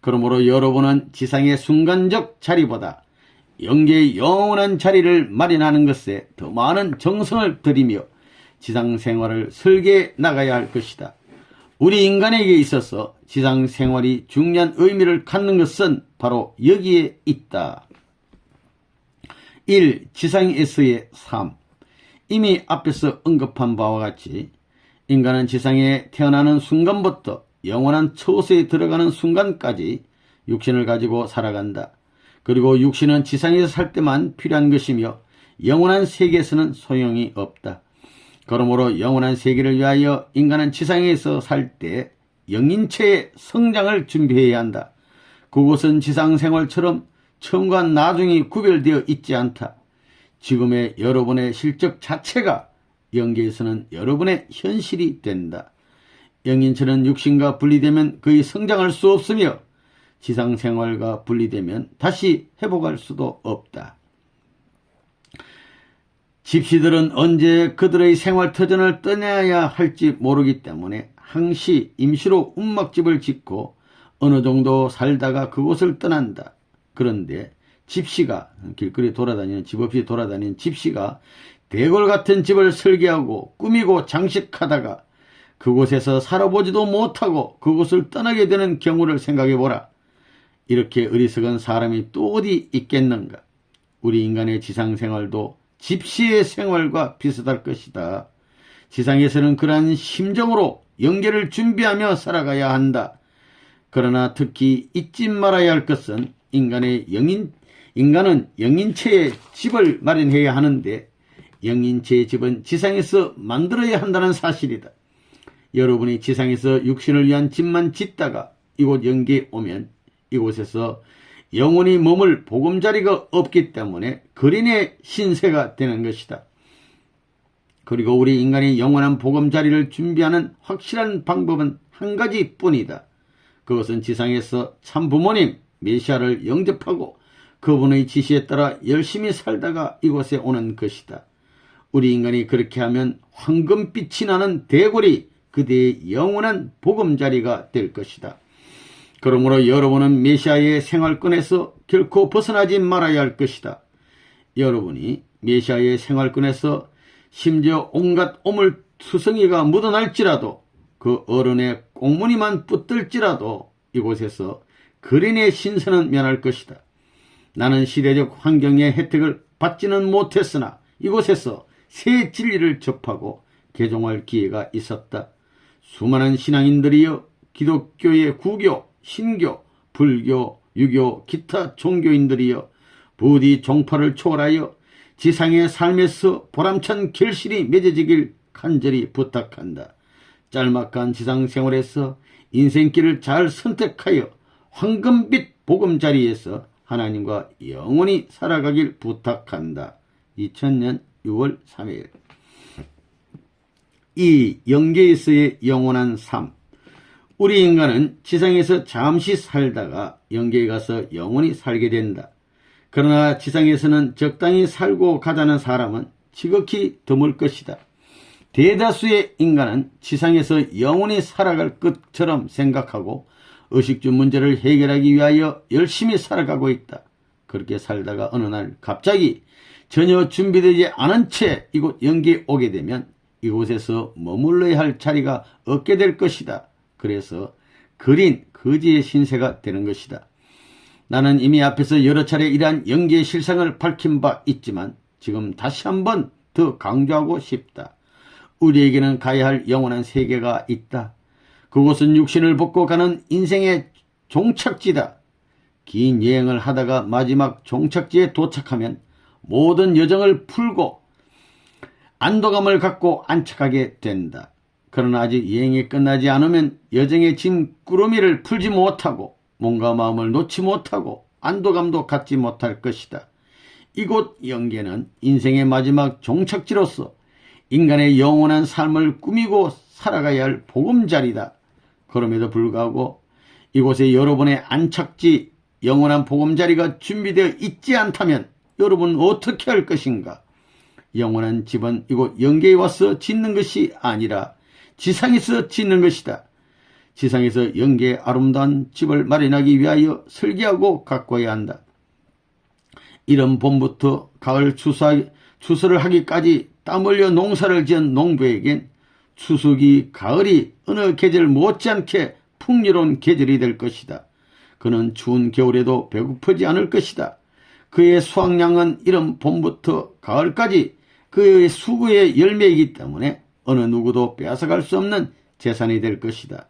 그러므로 여러분은 지상의 순간적 자리보다 영계의 영원한 자리를 마련하는 것에 더 많은 정성을 들이며 지상 생활을 설계해 나가야 할 것이다. 우리 인간에게 있어서 지상 생활이 중요한 의미를 갖는 것은 바로 여기에 있다. 1. 지상에서의 삶. 이미 앞에서 언급한 바와 같이 인간은 지상에 태어나는 순간부터 영원한 처소에 들어가는 순간까지 육신을 가지고 살아간다. 그리고 육신은 지상에서 살 때만 필요한 것이며 영원한 세계에서는 소용이 없다. 그러므로 영원한 세계를 위하여 인간은 지상에서 살 때 영인체의 성장을 준비해야 한다. 그곳은 지상생활처럼 처음과 나중이 구별되어 있지 않다. 지금의 여러분의 실적 자체가 영계에서는 여러분의 현실이 된다. 영인체는 육신과 분리되면 거의 성장할 수 없으며 지상생활과 분리되면 다시 회복할 수도 없다. 집시들은 언제 그들의 생활터전을 떠나야 할지 모르기 때문에 항시 임시로 움막집을 짓고 어느 정도 살다가 그곳을 떠난다. 그런데 집시가, 길거리 돌아다니는 집 없이 돌아다니는 집시가 대궐 같은 집을 설계하고 꾸미고 장식하다가 그곳에서 살아보지도 못하고 그곳을 떠나게 되는 경우를 생각해보라. 이렇게 어리석은 사람이 또 어디 있겠는가? 우리 인간의 지상생활도 집시의 생활과 비슷할 것이다. 지상에서는 그러한 심정으로 영계를 준비하며 살아가야 한다. 그러나 특히 잊지 말아야 할 것은 인간은 영인체의 집을 마련해야 하는데 영인체의 집은 지상에서 만들어야 한다는 사실이다. 여러분이 지상에서 육신을 위한 집만 짓다가 이곳 영계에 오면 이곳에서 영원히 머물 보금자리가 없기 때문에 거린의 신세가 되는 것이다. 그리고 우리 인간이 영원한 보금자리를 준비하는 확실한 방법은 한 가지뿐이다. 그것은 지상에서 참 부모님 메시아를 영접하고 그분의 지시에 따라 열심히 살다가 이곳에 오는 것이다. 우리 인간이 그렇게 하면 황금빛이 나는 대궐이 그대의 영원한 보금자리가 될 것이다. 그러므로 여러분은 메시아의 생활권에서 결코 벗어나지 말아야 할 것이다. 여러분이 메시아의 생활권에서 심지어 온갖 오물투성이가 묻어날지라도 그 어른의 꽁무니만 붙들지라도 이곳에서 거린의 신세는 면할 것이다. 나는 시대적 환경의 혜택을 받지는 못했으나 이곳에서 새 진리를 접하고 개종할 기회가 있었다. 수많은 신앙인들이여 기독교의 구교, 신교, 불교, 유교, 기타 종교인들이여 부디 종파를 초월하여 지상의 삶에서 보람찬 결실이 맺어지길 간절히 부탁한다. 짤막한 지상생활에서 인생길을 잘 선택하여 황금빛 보금자리에서 하나님과 영원히 살아가길 부탁한다. 2000년 6월 3일. 이 영계에서의 영원한 삶. 우리 인간은 지상에서 잠시 살다가 영계에 가서 영원히 살게 된다. 그러나 지상에서는 적당히 살고 가자는 사람은 지극히 드물 것이다. 대다수의 인간은 지상에서 영원히 살아갈 것처럼 생각하고 의식주 문제를 해결하기 위하여 열심히 살아가고 있다. 그렇게 살다가 어느 날 갑자기 전혀 준비되지 않은 채 이곳 영계에 오게 되면 이곳에서 머물러야 할 자리가 없게 될 것이다. 그래서 거린, 거지의 신세가 되는 것이다. 나는 이미 앞에서 여러 차례 이러한 영계의 실상을 밝힌 바 있지만 지금 다시 한번 더 강조하고 싶다. 우리에게는 가야 할 영원한 세계가 있다. 그곳은 육신을 벗고 가는 인생의 종착지다. 긴 여행을 하다가 마지막 종착지에 도착하면 모든 여정을 풀고 안도감을 갖고 안착하게 된다. 그러나 아직 여행이 끝나지 않으면 여정의 짐 꾸러미를 풀지 못하고 몸과 마음을 놓지 못하고 안도감도 갖지 못할 것이다. 이곳 영계는 인생의 마지막 종착지로서 인간의 영원한 삶을 꾸미고 살아가야 할 보금자리다. 그럼에도 불구하고 이곳에 여러분의 안착지, 영원한 보금자리가 준비되어 있지 않다면 여러분은 어떻게 할 것인가? 영원한 집은 이곳 영계에 와서 짓는 것이 아니라 지상에서 짓는 것이다. 지상에서 영계의 아름다운 집을 마련하기 위하여 설계하고 가꿔야 한다. 이른 봄부터 가을 추수를 하기까지 땀 흘려 농사를 지은 농부에겐 추수기 가을이 어느 계절 못지않게 풍요로운 계절이 될 것이다. 그는 추운 겨울에도 배고프지 않을 것이다. 그의 수확량은 이른 봄부터 가을까지 그의 수고의 열매이기 때문에 어느 누구도 빼앗아갈 수 없는 재산이 될 것이다.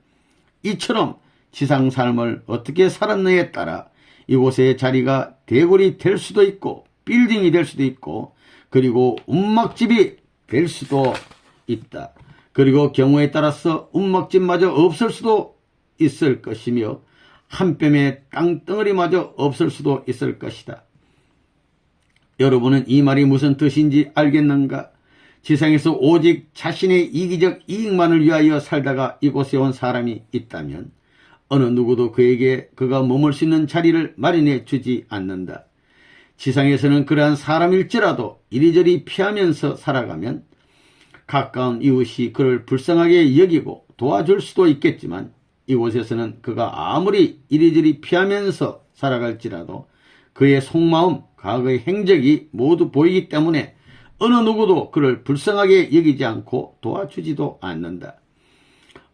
이처럼 지상 삶을 어떻게 살았느냐에 따라 이곳의 자리가 대궐이 될 수도 있고 빌딩이 될 수도 있고 그리고 움막집이 될 수도 있다. 그리고 경우에 따라서 움막집마저 없을 수도 있을 것이며 한 뼘의 땅덩어리마저 없을 수도 있을 것이다. 여러분은 이 말이 무슨 뜻인지 알겠는가? 지상에서 오직 자신의 이기적 이익만을 위하여 살다가 이곳에 온 사람이 있다면 어느 누구도 그에게 그가 머물 수 있는 자리를 마련해 주지 않는다. 지상에서는 그러한 사람일지라도 이리저리 피하면서 살아가면 가까운 이웃이 그를 불쌍하게 여기고 도와줄 수도 있겠지만 이곳에서는 그가 아무리 이리저리 피하면서 살아갈지라도 그의 속마음, 과거의 행적이 모두 보이기 때문에 어느 누구도 그를 불쌍하게 여기지 않고 도와주지도 않는다.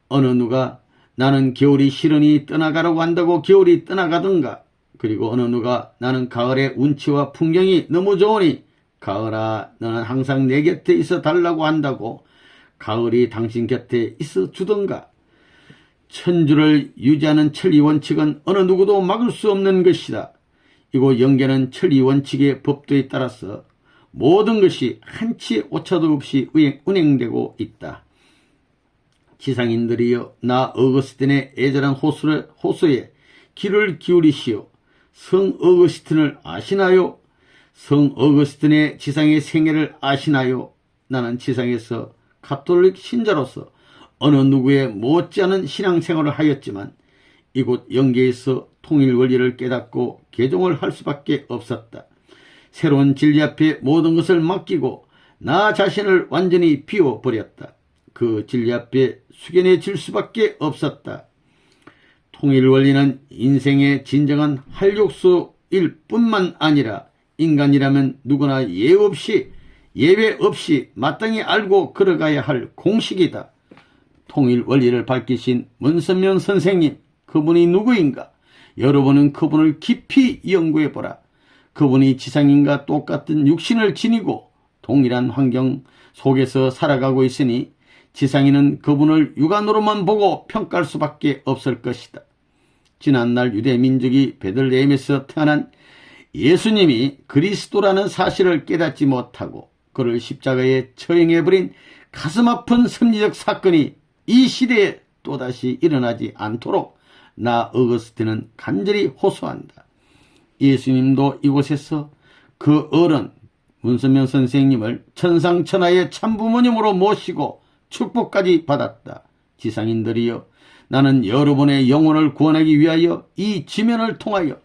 어느 누가 나는 겨울이 싫으니 떠나가라고 한다고 겨울이 떠나가든가, 그리고 어느 누가 나는 가을의 운치와 풍경이 너무 좋으니 가을아 너는 항상 내 곁에 있어 달라고 한다고 가을이 당신 곁에 있어 주던가. 천주를 유지하는 천리원칙은 어느 누구도 막을 수 없는 것이다. 이곳 영계는 천리원칙의 법도에 따라서 모든 것이 한치 오차도 없이 운행되고 있다. 지상인들이여, 나 어거스틴의 애절한 호소에 귀를 기울이시오. 성 어거스틴을 아시나요? 성 어거스틴의 지상의 생애를 아시나요? 나는 지상에서 가톨릭 신자로서 어느 누구의 못지않은 신앙생활을 하였지만 이곳 영계에서 통일 원리를 깨닫고 개종을 할 수밖에 없었다. 새로운 진리 앞에 모든 것을 맡기고 나 자신을 완전히 비워버렸다. 그 진리 앞에 숙연해질 수밖에 없었다. 통일 원리는 인생의 진정한 활력소일 뿐만 아니라 인간이라면 누구나 예외 없이 마땅히 알고 걸어가야 할 공식이다. 통일 원리를 밝히신 문선명 선생님, 그분이 누구인가? 여러분은 그분을 깊이 연구해보라. 그분이 지상인과 똑같은 육신을 지니고 동일한 환경 속에서 살아가고 있으니 지상인은 그분을 육안으로만 보고 평가할 수밖에 없을 것이다. 지난날 유대민족이 베들레헴에서 태어난 예수님이 그리스도라는 사실을 깨닫지 못하고 그를 십자가에 처형해버린 가슴 아픈 섭리적 사건이 이 시대에 또다시 일어나지 않도록 나 어거스틴은 간절히 호소한다. 예수님도 이곳에서 그 어른 문선명 선생님을 천상천하의 참부모님으로 모시고 축복까지 받았다. 지상인들이여, 나는 여러분의 영혼을 구원하기 위하여 이 지면을 통하여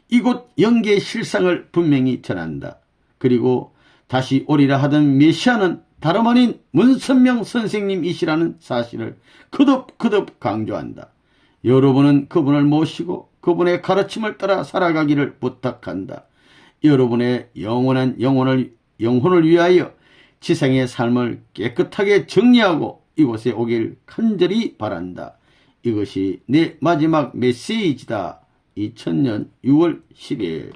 이곳 영계의 실상을 분명히 전한다. 그리고 다시 오리라 하던 메시아는 다름 아닌 문선명 선생님이시라는 사실을 거듭 강조한다. 여러분은 그분을 모시고 그분의 가르침을 따라 살아가기를 부탁한다. 여러분의 영혼을 위하여 지상의 삶을 깨끗하게 정리하고 이곳에 오길 간절히 바란다. 이것이 내 마지막 메시지다. 2000년 6월 10일